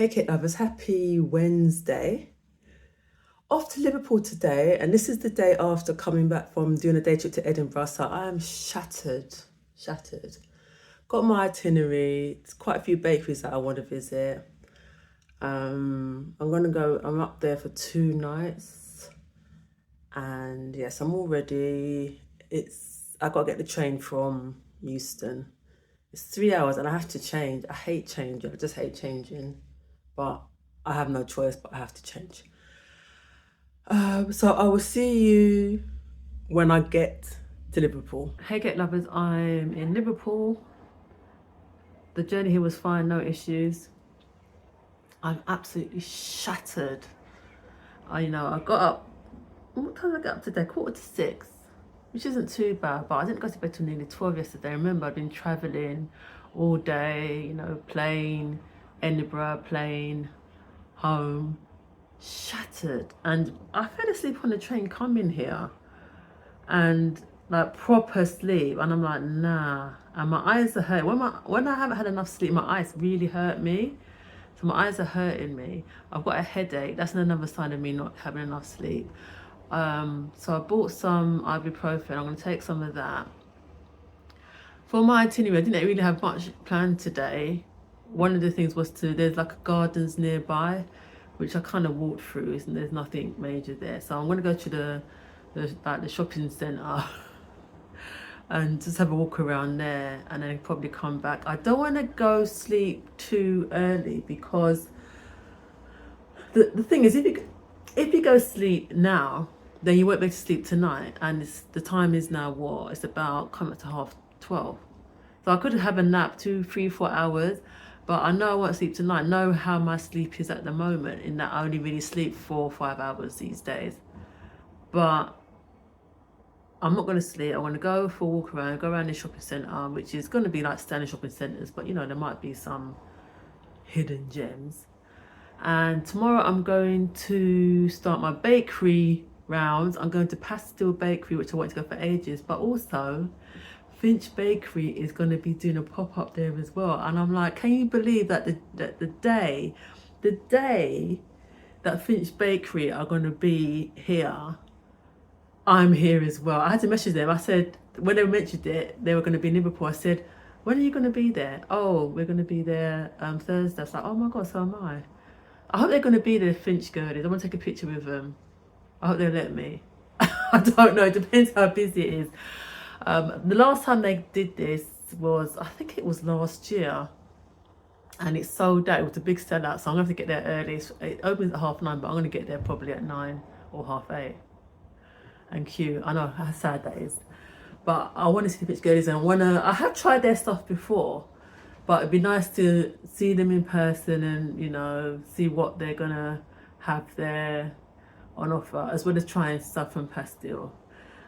Hey Kit Lovers, happy Wednesday. Off to Liverpool today, and this is the day after coming back from doing a day trip to Edinburgh, so I am shattered. Got my itinerary, it's quite a few bakeries that I want to visit. I'm up there for 2 nights, and yes, I'm all ready. I gotta get the train from Euston. It's 3 hours and I have to change. I hate changing, I just hate changing. But I have no choice, but I have to change. So I will see you when I get to Liverpool. Hey, Get Lovers, I'm in Liverpool. The journey here was fine, no issues. I'm absolutely shattered. I got up, what time did I get up today? 5:45, which isn't too bad, but I didn't go to bed till nearly 12 yesterday. Remember, I've been traveling all day, plane, Edinburgh, plane, home, shattered. And I fell asleep on the train coming here, and like proper sleep, and I'm like, nah. And my eyes are hurt. When I haven't had enough sleep, my eyes really hurt me. So my eyes are hurting me. I've got a headache. That's another sign of me not having enough sleep. So I bought some ibuprofen. I'm going to take some of that. For my itinerary, I didn't really have much planned today. One of the things was there's like a gardens nearby, which I kind of walked through, and there's nothing major there. So I'm going to go to the shopping centre and just have a walk around there, and then probably come back. I don't want to go sleep too early, because the thing is, if you go sleep now, then you won't be able to sleep tonight, and the time is now what? It's about coming to 12:30. So I could have a nap 2, 3, 4 hours, but I know I won't sleep tonight. I know how my sleep is at the moment, in that I only really sleep 4 or 5 hours these days. But I'm not going to sleep. I want to go for a walk around, go around the shopping centre, which is going to be like standard shopping centres, but there might be some hidden gems. And tomorrow I'm going to start my bakery rounds. I'm going to Pastille Bakery, which I wanted to go for ages, but also Finch Bakery is going to be doing a pop-up there as well. And I'm like, can you believe that the day that Finch Bakery are going to be here, I'm here as well. I had to message them. I said, when they mentioned it, they were going to be in Liverpool. I said, when are you going to be there? Oh, we're going to be there Thursday. I was like, oh my God, so am I. I hope they're going to be there, Finch girlies. I want to take a picture with them. I hope they'll let me. I don't know. It depends how busy it is. The last time they did this was, I think it was last year. And it sold out. It was a big sellout. So I'm going to have to get there early. It opens at 9:30, but I'm going to get there probably at 9 or 8:30. And queue. I know how sad that is. But I want to see the Finch girlies, and I have tried their stuff before. But it'd be nice to see them in person and, see what they're going to have there on offer, as well as trying stuff from Pastille.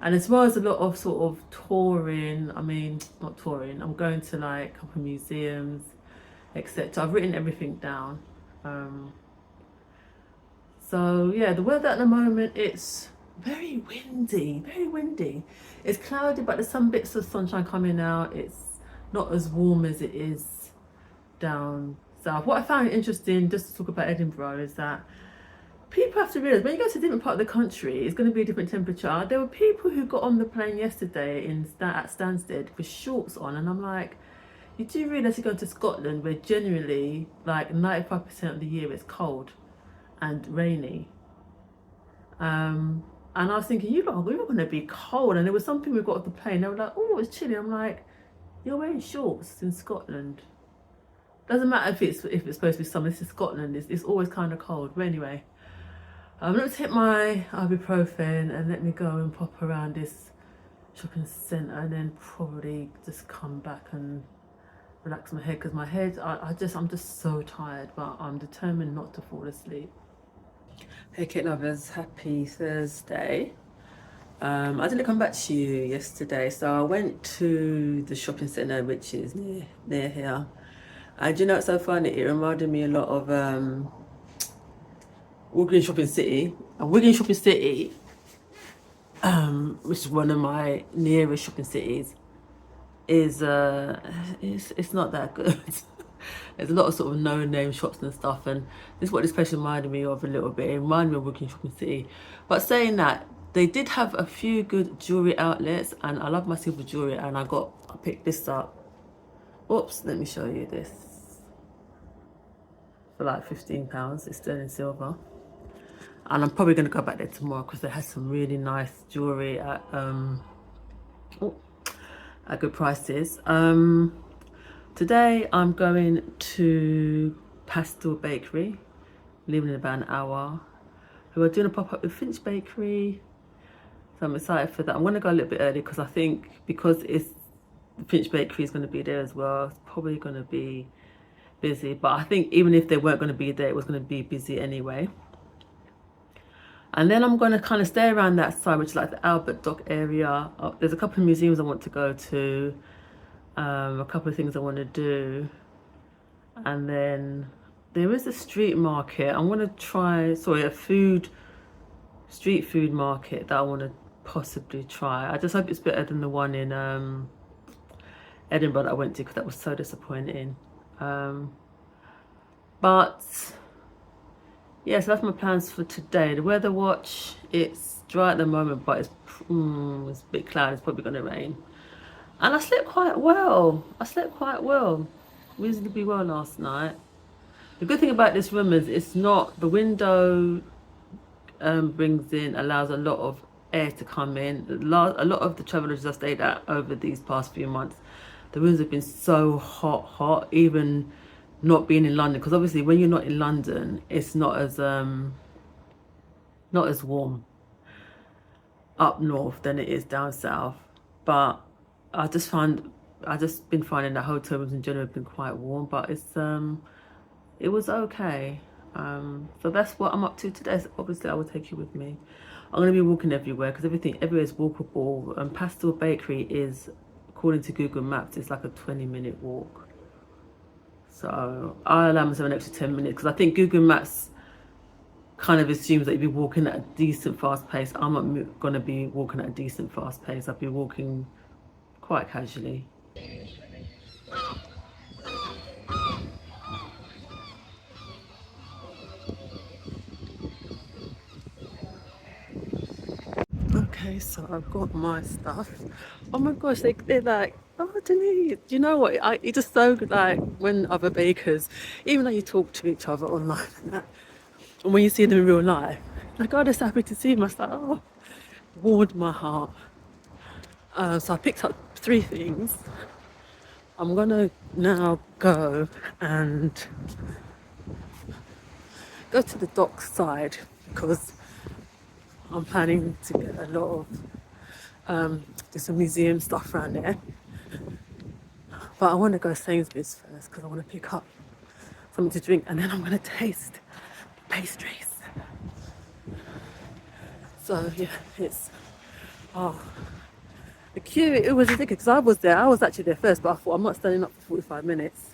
And as well as a lot of sort of touring, not touring, I'm going to like a couple of museums, etc. I've written everything down. So yeah, the weather at the moment, it's very windy. It's cloudy, but there's some bits of sunshine coming out. It's not as warm as it is down south. What I found interesting, just to talk about Edinburgh, is that people have to realise, when you go to a different part of the country, it's going to be a different temperature. There were people who got on the plane yesterday at Stansted with shorts on, and I'm like, you do realise you're going to Scotland, where generally like 95% of the year it's cold and rainy. And I was thinking, you're going to be cold. And there was some people who got off the plane, they were like, oh, it's chilly. I'm like, you're wearing shorts in Scotland. Doesn't matter if it's supposed to be summer. This is Scotland. It's always kind of cold. But anyway, I'm going to take my ibuprofen and let me go and pop around this shopping centre, and then probably just come back and relax my head, because my head, I'm just so tired, but I'm determined not to fall asleep. Hey Kit Lovers, happy Thursday. I didn't come back to you yesterday, so I went to the shopping centre, which is near here. And it's so funny, it reminded me a lot of Wigan Shopping City. And Wigan Shopping City, which is one of my nearest shopping cities, is it's not that good. There's a lot of sort of no-name shops and stuff, and this is what this place reminded me of a little bit. It reminded me of Woking Shopping City. But saying that, they did have a few good jewellery outlets, and I love my silver jewellery, and I picked this up. Oops, let me show you this. For like £15, it's sterling silver. And I'm probably going to go back there tomorrow because they had some really nice jewellery at good prices. Today I'm going to Pastille Bakery, leaving in about an hour. Who are doing a pop-up with Finch Bakery. So I'm excited for that. I'm going to go a little bit early because I think because Finch Bakery is going to be there as well, it's probably going to be busy. But I think even if they weren't going to be there, it was going to be busy anyway. And then I'm going to kind of stay around that side, which is like the Albert Dock area. There's a couple of museums I want to go to, a couple of things I want to do. And then there is a street market. I'm going to try, a street food market that I want to possibly try. I just hope it's better than the one in Edinburgh that I went to because that was so disappointing. But yeah, so that's my plans for today. The weather watch, it's dry at the moment, but it's a bit cloudy. It's probably going to rain. And I slept quite well. Reasonably well last night. The good thing about this room is it's not, the window allows a lot of air to come in. A lot of the travellers I've stayed at over these past few months, the rooms have been so hot, even not being in London, because obviously when you're not in London, it's not as warm up north than it is down south. But I just been finding that hotel rooms in general have been quite warm, but it was okay. So that's what I'm up to today. So obviously I will take you with me. I'm going to be walking everywhere because everywhere is walkable. Pastille Bakery is, according to Google Maps, it's like a 20-minute walk. So I'll allow myself an extra 10 minutes because I think Google Maps kind of assumes that you'll be walking at a decent fast pace. I'm not going to be walking at a decent fast pace. I'll be walking quite casually. Okay, so I've got my stuff. Oh my gosh, they're like, oh Denise, you know what? It's just so good, like when other bakers, even though you talk to each other online and that, and when you see them in real life, like, oh, they're so happy to see them. I was like, oh, warmed my heart. So I picked up 3 things. I'm gonna now go to the dock side because I'm planning to get a lot of there's some museum stuff around there. But I want to go to Sainsbury's first because I want to pick up something to drink and then I'm going to taste pastries. So yeah, the queue, it was ridiculous because I was actually there first, but I thought I'm not standing up for 45 minutes.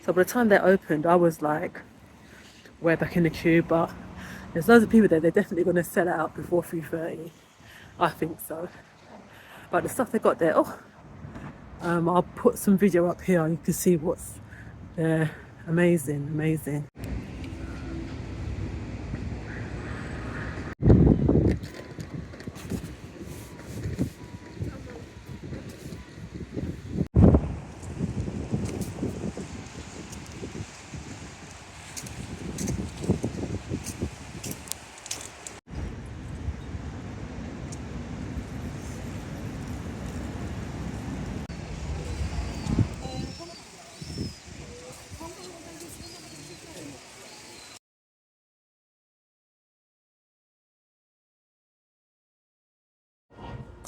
So by the time they opened, I was like way back in the queue, but there's loads of people there. They're definitely going to sell it out before 3:30. I think so. But the stuff they got there, I'll put some video up here and you can see what's there. Amazing.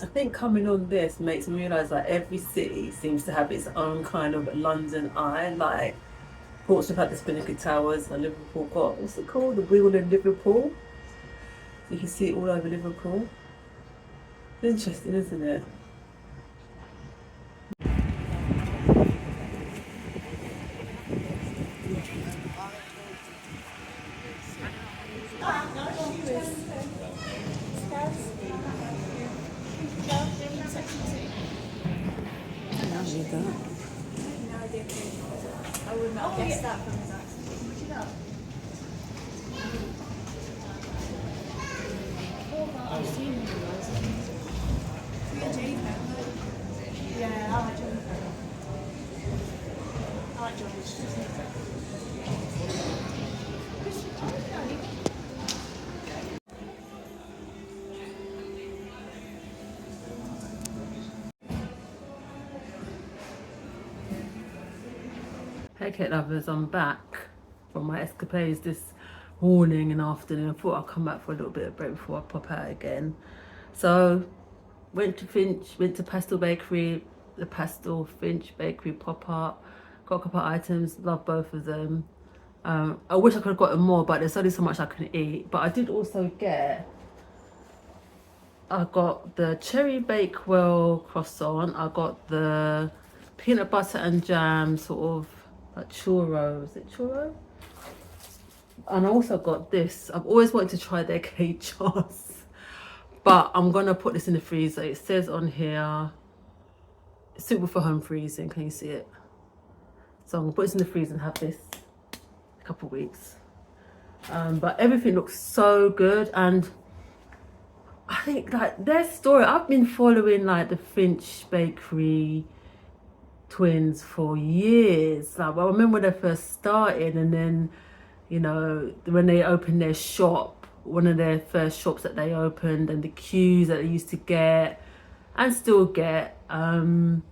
I think coming on this makes me realise that every city seems to have its own kind of London eye. Like Portsmouth had the Spinnaker Towers and Liverpool got, what's it called? The Wheel of Liverpool. So you can see it all over Liverpool. It's interesting, isn't it? Hey cake lovers, I'm back from my escapades this morning and afternoon. I thought I'd come back for a little bit of break before I pop out again. So went to Pastille Bakery, the Pastille Finch Bakery pop-up. Got a couple of items, love both of them. I wish I could have gotten more, but there's only so much I can eat. But I did also I got the cherry bakewell croissant. I got the peanut butter and jam sort of like churro. Is it churro? And I also got this. I've always wanted to try their cake jars, but I'm gonna put this in the freezer. It says on here, suitable for home freezing. Can you see it? So I'm gonna put this in the freezer and have this a couple of weeks. But everything looks so good, and I think like their story, I've been following like the Finch Bakery twins for years. Like, well, I remember when they first started, and then, you know, when they opened their shop, one of their first shops that they opened, and the queues that they used to get and still get, and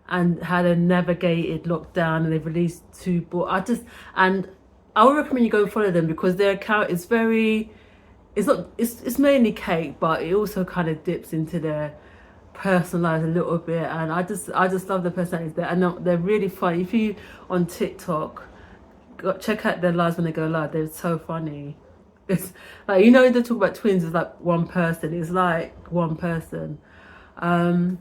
how they navigated lockdown, and they've released 2 books. And I would recommend you go and follow them, because their account is very, it's mainly cake, but it also kind of dips into their personal lives a little bit, and I just love the personalities there, and they're really funny. If you on TikTok, check out their lives when they go live. They're so funny. It's like, you know, they talk about twins as like one person. It's like one person. And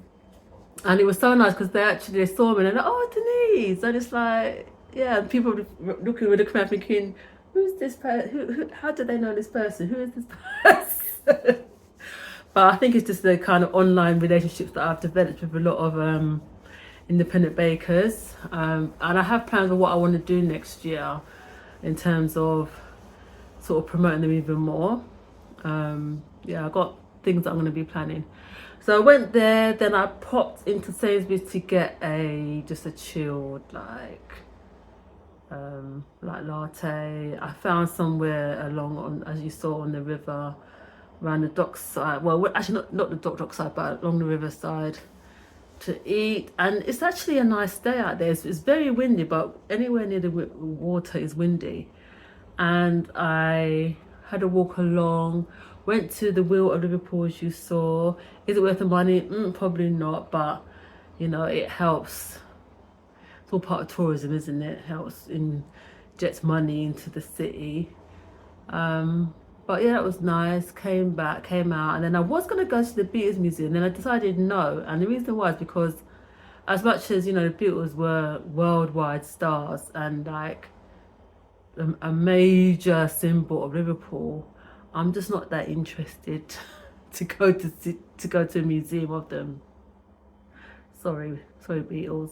it was so nice because they saw me and they're like, oh, Denise, and it's like, yeah, and people were looking at me thinking, who's this person? How do they know this person? Who is this person? But I think it's just the kind of online relationships that I've developed with a lot of independent bakers. And I have plans of what I want to do next year in terms of sort of promoting them even more. Yeah, I got things that I'm going to be planning. So I went there, then I popped into Sainsbury's to get just a chilled like latte. I found somewhere as you saw on the river, around the dockside. Well, actually not the dock side, but along the riverside to eat. And it's actually a nice day out there. It's very windy, but anywhere near the water is windy. And I had a walk along, went to the Wheel of Liverpool, as you saw. Is it worth the money? Probably not, but you know, it helps. It's all part of tourism, isn't it? It helps injects money into the city. But yeah, it was nice. Came out, and then I was gonna go to the Beatles Museum. Then I decided no, and the reason was because, as much as, you know, the Beatles were worldwide stars and like a major symbol of Liverpool, I'm just not that interested to go to a museum of them. Sorry, Beatles.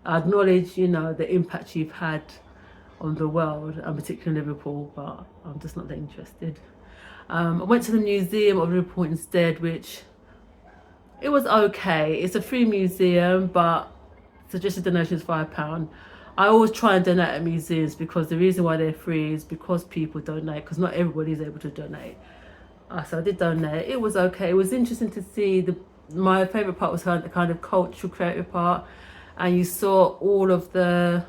I acknowledge, you know, the impact you've had on the world, and particularly Liverpool, but I'm just not that interested. I went to the Museum of Liverpool instead, which it was okay. It's a free museum, but suggested donation is £5. I always try and donate at museums, because the reason why they're free is because people donate, because not everybody is able to donate. So I did donate. It was okay. It was interesting to see. My favourite part was the kind of cultural creative part, and you saw all of the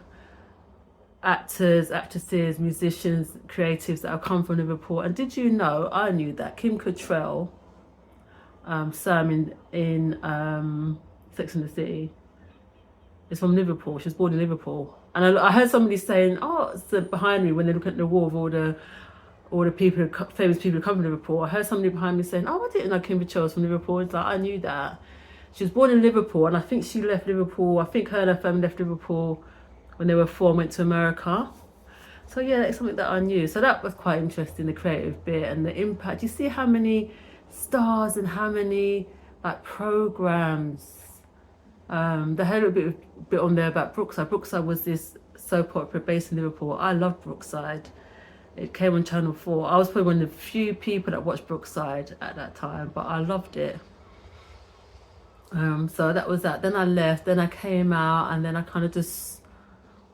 actors, actresses, musicians, creatives that have come from Liverpool. And did you know, I knew that Kim Cattrall, Sam in Sex and the City, is from Liverpool. She was born in Liverpool. And I heard somebody saying, oh, so behind me, when they look at the wall of all the people, famous people who come from Liverpool, I heard somebody behind me saying, oh, I didn't know Kim Cattrall was from Liverpool. It's like, I knew that. She was born in Liverpool, and I think she left Liverpool. I think her and her family left Liverpool when they were 4 and went to America. So yeah, that's something that I knew. So that was quite interesting, the creative bit and the impact. You see how many stars and how many like programs. They had a bit on there about Brookside. Brookside was this soap opera based in Liverpool. I loved Brookside. It came on Channel 4. I was probably one of the few people that watched Brookside at that time, but I loved it. So that was that. Then I left, then I came out, and then I kind of just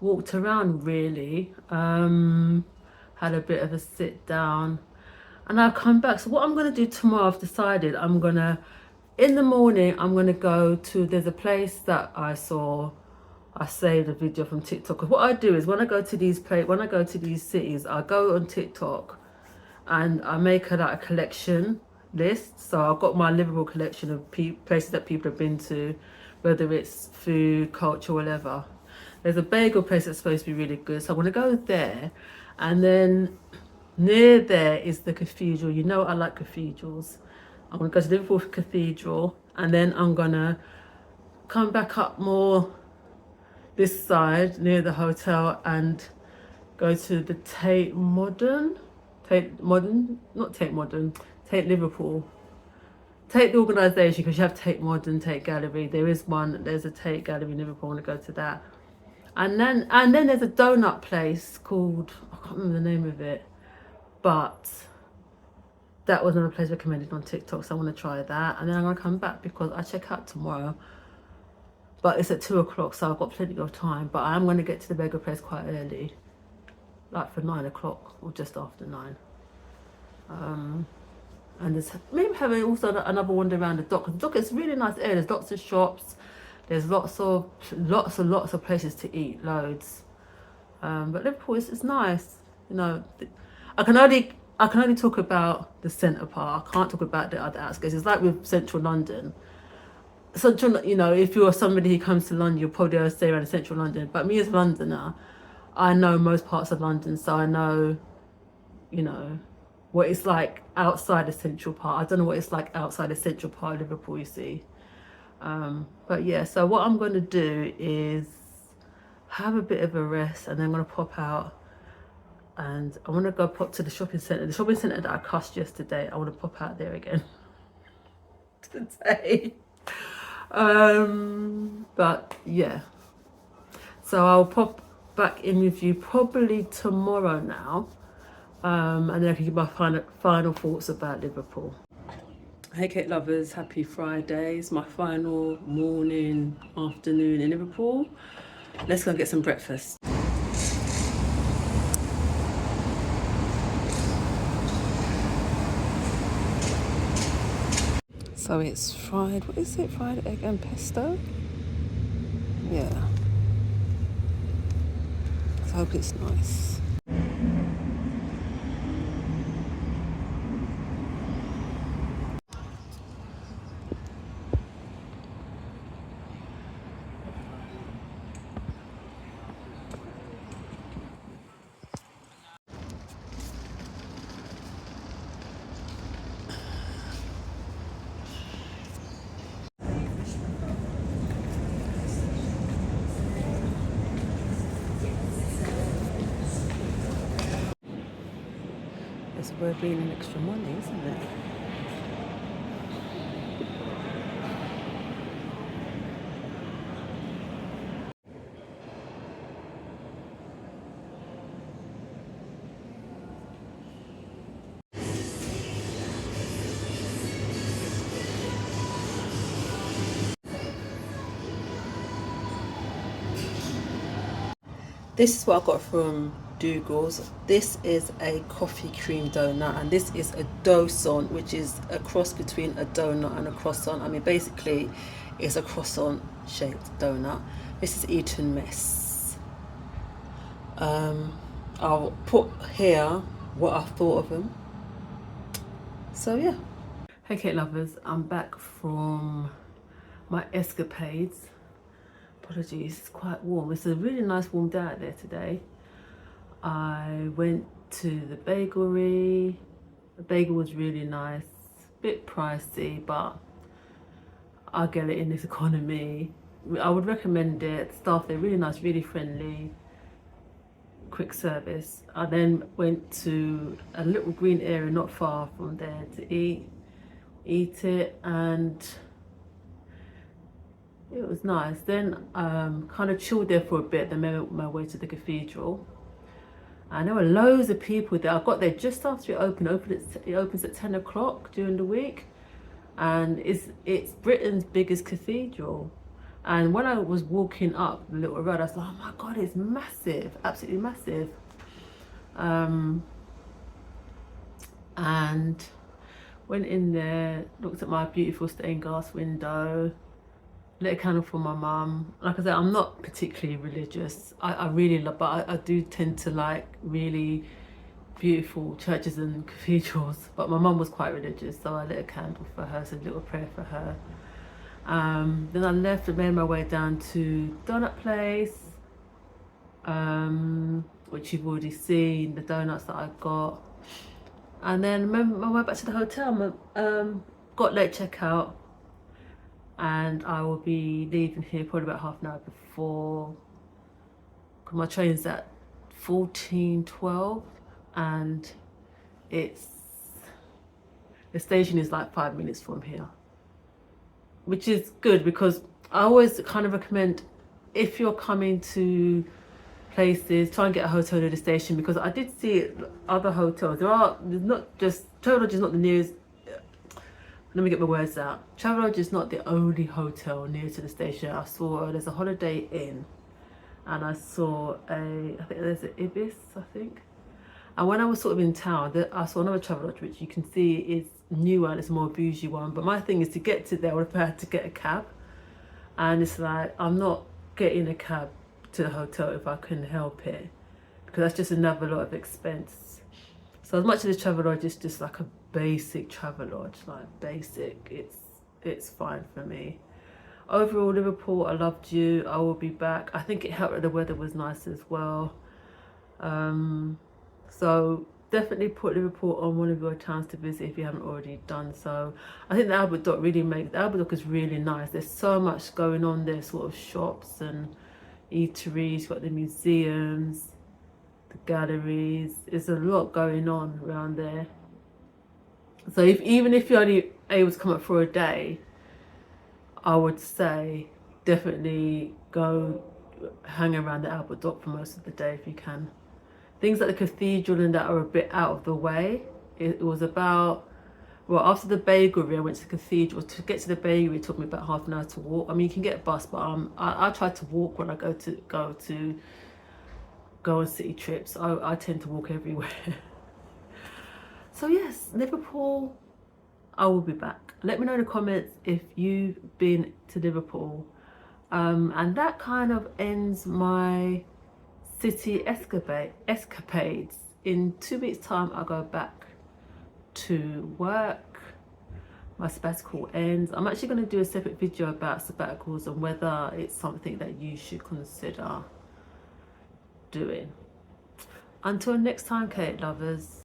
walked around really. Had a bit of a sit down, and I've come back. So what I'm going to do tomorrow, I've decided in the morning, I'm going to go to, there's a place that I saw I saved a video from TikTok. Because what I do is when I go to these cities, I go on TikTok and I make a collection list. So I've got my Liverpool collection of places that people have been to, whether it's food, culture, whatever. There's a bagel place that's supposed to be really good, so I'm gonna go there, and then near there is the cathedral. You know I like cathedrals. I'm gonna go to Liverpool Cathedral, and then I'm gonna come back up more this side near the hotel and go to the Tate Liverpool. Tate the organisation, because you have Tate Modern, Tate Gallery. There's a Tate Gallery in Liverpool. I want to go to that. And then there's a donut place called, I can't remember the name of it, but that was another place recommended on TikTok, so I want to try that. And then I'm going to come back because I check out tomorrow, but it's at 2 o'clock, so I've got plenty of time. But I am going to get to the bagel place quite early, like for 9 o'clock or just after 9. And there's maybe having also another wander around the dock. The dock is a really nice area. There's lots of shops. There's lots of places to eat, loads. But Liverpool is nice. You know, I can only talk about the centre part. I can't talk about the other outskirts. It's like with central London. Central, you know, if you're somebody who comes to London, you'll probably stay around central London. But me as a Londoner, I know most parts of London, so I know, you know, what it's like outside the central part. I don't know what it's like outside the central part of Liverpool, you see. But yeah, so what I'm going to do is have a bit of a rest, and then I'm going to pop out, and I want to go pop to the shopping centre. The shopping centre that I cussed yesterday, I want to pop out there again today. But yeah, so I'll pop back in with you probably tomorrow now. And then I can give my final thoughts about Liverpool. Hey cake lovers, happy Friday. It's my final morning, afternoon in Liverpool. Let's go get some breakfast. So it's fried, what is it? Fried egg and pesto? Yeah. So I hope it's nice. It's worth being an extra money, isn't it? This is what I got from Dougal's. This is a coffee cream donut, and this is a croissant, which is a cross between a donut and a croissant. I mean, basically, it's a croissant-shaped donut. This is Eton Mess. I'll put here what I thought of them. So yeah. Hey cake lovers, I'm back from my escapades. Apologies, it's quite warm. It's a really nice warm day out there today. I went to the bakery. The bagel was really nice. Bit pricey, but I'll get it in this economy. I would recommend it. Staff, they're really nice, really friendly. Quick service. I then went to a little green area not far from there to eat it, and it was nice. Then kind of chilled there for a bit, then made my way to the cathedral. And there were loads of people there. I got there just after it opened. It opens at 10 o'clock during the week. And it's Britain's biggest cathedral. And when I was walking up the little road, I was like, oh my God, it's massive, absolutely massive. And went in there, looked at my beautiful stained glass window, lit a candle for my mum. Like I said, I'm not particularly religious. I really love, but I do tend to like really beautiful churches and cathedrals. But my mum was quite religious, so I lit a candle for her, so a little prayer for her. Then I left and made my way down to Donut Place, which you've already seen, the donuts that I got. And then I went back to the hotel, got late checkout, and I will be leaving here probably about half an hour before, because my train's at 14:12, and the station is like 5 minutes from here, which is good, because I always kind of recommend, if you're coming to places, try and get a hotel near the station, because I did see other hotels. There's not just, Travelodge is not the nearest, let me get my words out. Travelodge is not the only hotel near to the station. I saw, there's a Holiday Inn, and I saw I think there's an Ibis, I think. And when I was sort of in town, I saw another Travelodge, which you can see is newer and it's a more bougie one. But my thing is, to get to there, I would have had to get a cab. And it's like, I'm not getting a cab to the hotel if I couldn't help it, because that's just another lot of expense. So as much as the Travelodge is just like a basic Travelodge, like basic, it's fine for me. Overall, Liverpool, I loved you. I will be back. I think it helped that the weather was nice as well. So definitely put Liverpool on one of your towns to visit if you haven't already done so. I think the Albert Dock the Albert Dock is really nice. There's so much going on there, sort of shops and eateries. You've got the museums, the galleries. There's a lot going on around there. So even if you're only able to come up for a day, I would say definitely go hang around the Albert Dock for most of the day if you can. Things like the cathedral and that are a bit out of the way. It was about, well, after the bakery, I went to the cathedral. To get to the bakery, it took me about half an hour to walk. I mean, you can get a bus, but I try to walk when I go on city trips. I tend to walk everywhere. So yes, Liverpool, I will be back. Let me know in the comments if you've been to Liverpool. And that kind of ends my city escapades. In 2 weeks' time, I'll go back to work. My sabbatical ends. I'm actually going to do a separate video about sabbaticals and whether it's something that you should consider doing. Until next time, cake lovers.